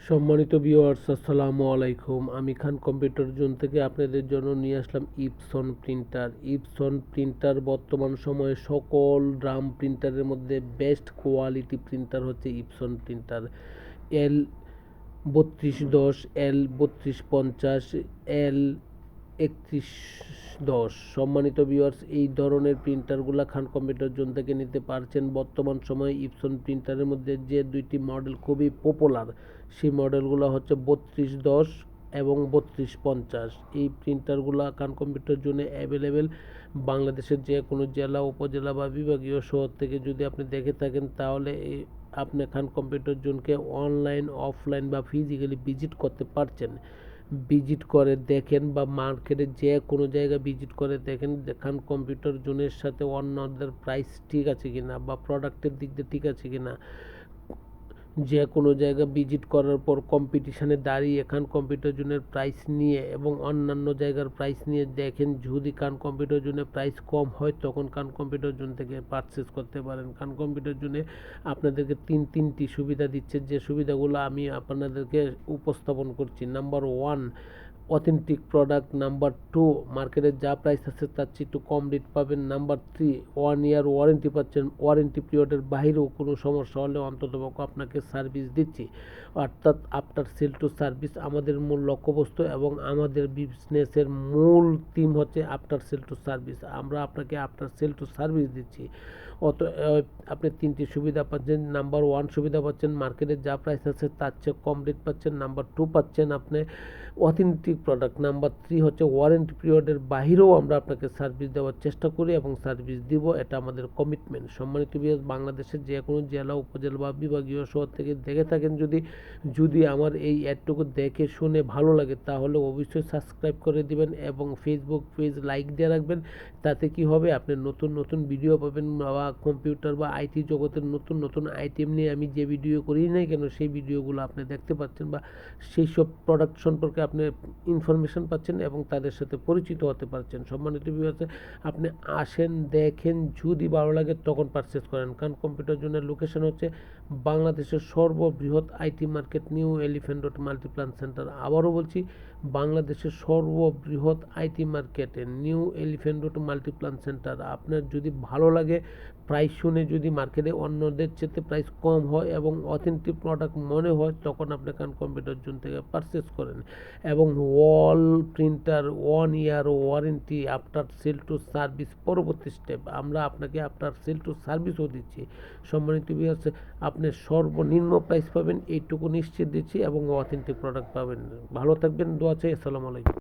সম্মানিত ভিউয়ার্স, আসসালামু আলাইকুম। আমি খান কম্পিউটার জোন থেকে আপনাদের জন্য নিয়ে আসলাম ইপসন প্রিন্টার। ইপসন প্রিন্টার বর্তমান সময়ে সকল ড্রাম প্রিন্টারের মধ্যে বেস্ট কোয়ালিটি প্রিন্টার হচ্ছে ইপসন প্রিন্টার। এল 3210, এল 3250, এল 3110। সম্মানিত ভিউয়ার্স, এই ধরনের প্রিন্টারগুলো খান কম্পিউটার জোন থেকে নিতে পারছেন। বর্তমান সময়ে ইপসন প্রিন্টারের মধ্যে যে দুইটি মডেল খুবই পপুলার, সেই মডেলগুলো হচ্ছে 3210 এবং 3250। এই প্রিন্টারগুলো খান কম্পিউটার জোনে অ্যাভেলেবেল। বাংলাদেশের যে কোনো জেলা, উপজেলা বা বিভাগীয় শহর থেকে যদি আপনি দেখে থাকেন, তাহলে আপনি খান কম্পিউটার জোনকে অনলাইন, অফলাইন বা ফিজিক্যালি ভিজিট করতে পারছেন। ভিজিট করে দেখেন বা মার্কেটে যে কোনো জায়গায় ভিজিট করে দেখেন খান কম্পিউটার জোনের সাথে অন্যদের প্রাইস ঠিক আছে কিনা বা প্রোডাক্টের দিক দিয়ে ঠিক আছে কিনা। যে কোনো জায়গা ভিজিট করার পর কম্পিটিশানে দাঁড়িয়ে খান কম্পিউটার জোনের প্রাইস নিয়ে এবং অন্যান্য জায়গার প্রাইস নিয়ে দেখেন, যদি খান কম্পিউটার জোনে প্রাইস কম হয় তখন খান কম্পিউটার জোন থেকে পারচেস করতে পারেন। খান কম্পিউটার জোনে আপনাদেরকে তিনটি সুবিধা দিচ্ছে, যে সুবিধাগুলো আমি আপনাদেরকে উপস্থাপন করছি। Number 1, authentic product. নাম্বার 2, মার্কেটে যা প্রাইস আছে তার চেয়ে একটু কম রেট পাবেন। নাম্বার 3, 1 ইয়ার ওয়ারেন্টি পাচ্ছেন। ওয়ারেন্টি পিরিয়ডের বাইরেও কোনো সমস্যা হলে অন্ততপক্ষে আপনাকে সার্ভিস দিচ্ছি, অর্থাৎ আফটার সেল টু সার্ভিস আমাদের মূল লক্ষ্যবস্তু এবং আমাদের বিজনেসের মূল থিম হচ্ছে আফটার সেল টু সার্ভিস। আমরা আপনাকে আফটার সেল টু সার্ভিস দিচ্ছি। আপনি তিনটি সুবিধা পাচ্ছেন। নাম্বার 1 সুবিধা পাচ্ছেন, মার্কেটে যা প্রাইস আছে তার চেয়ে কম রেট পাচ্ছেন। নাম্বার 2 পাচ্ছেন আপনি অথেন্টিক প্রোডাক্ট। নাম্বার 3 হচ্ছে ওয়ারেন্টি পিরিয়ডের বাহিরেও আমরা আপনাকে সার্ভিস দেওয়ার চেষ্টা করি এবং সার্ভিস দিব, এটা আমাদের কমিটমেন্ট। সম্মানিত ভিউয়ার্স, বাংলাদেশের যে কোনো জেলা, উপজেলা বা বিভাগীয় শহর থেকে দেখে থাকেন, যদি আমার এই অ্যাডটুকু দেখে শুনে ভালো লাগে তাহলে অবশ্যই সাবস্ক্রাইব করে দিবেন এবং ফেসবুক পেজ লাইক দিয়ে রাখবেন। তাতে কি হবে, আপনি নতুন ভিডিও পাবেন বা কম্পিউটার বা আইটি জগতের নতুন আইটেম নিয়ে আমি যে ভিডিও করি নাই কেন সেই ভিডিওগুলো আপনি দেখতে পাচ্ছেন বা সেই সব প্রোডাক্ট সম্পর্কে আপনি ইনফরমেশন পাচ্ছেন এবং তাদের সাথে পরিচিত হতে পারছেন। সম্মানিত ভিউয়ার্স, আপনি আসেন, দেখেন, যদি ভালো লাগে তখন পারচেস করেন। কারণ কম্পিউটার জোনের লোকেশন হচ্ছে বাংলাদেশের সর্ববৃহৎ IT market, new elephant road Multiplan centre. আবারও বলছি, বাংলাদেশের সর্ববৃহৎ আইটি মার্কেটে new elephant road Multiplan centre. আপনার যদি ভালো লাগে, প্রাইস শুনে যদি মার্কেটে অন্যদের চেয়ে প্রাইস কম হয় এবং অথেন্টিক প্রোডাক্ট মনে হয়, তখন আপনি খান কম্পিউটার জোন থেকে পারচেস করেন। এবং wall printer 1 year warranty, after sale to service পরবর্তী স্টেপ, আমরা আপনাকে আফটার সেল টু সার্ভিসও দিচ্ছি। সম্মানিত ভিউয়ার্স, আপনি সর্বনিম্ন প্রাইস পাবেন এইটুকু নিশ্চিত দিচ্ছি এবং অথেন্টিক প্রোডাক্ট পাবেন। ভালো থাকবেন, দোয়া চাই। আসসালামু আলাইকুম।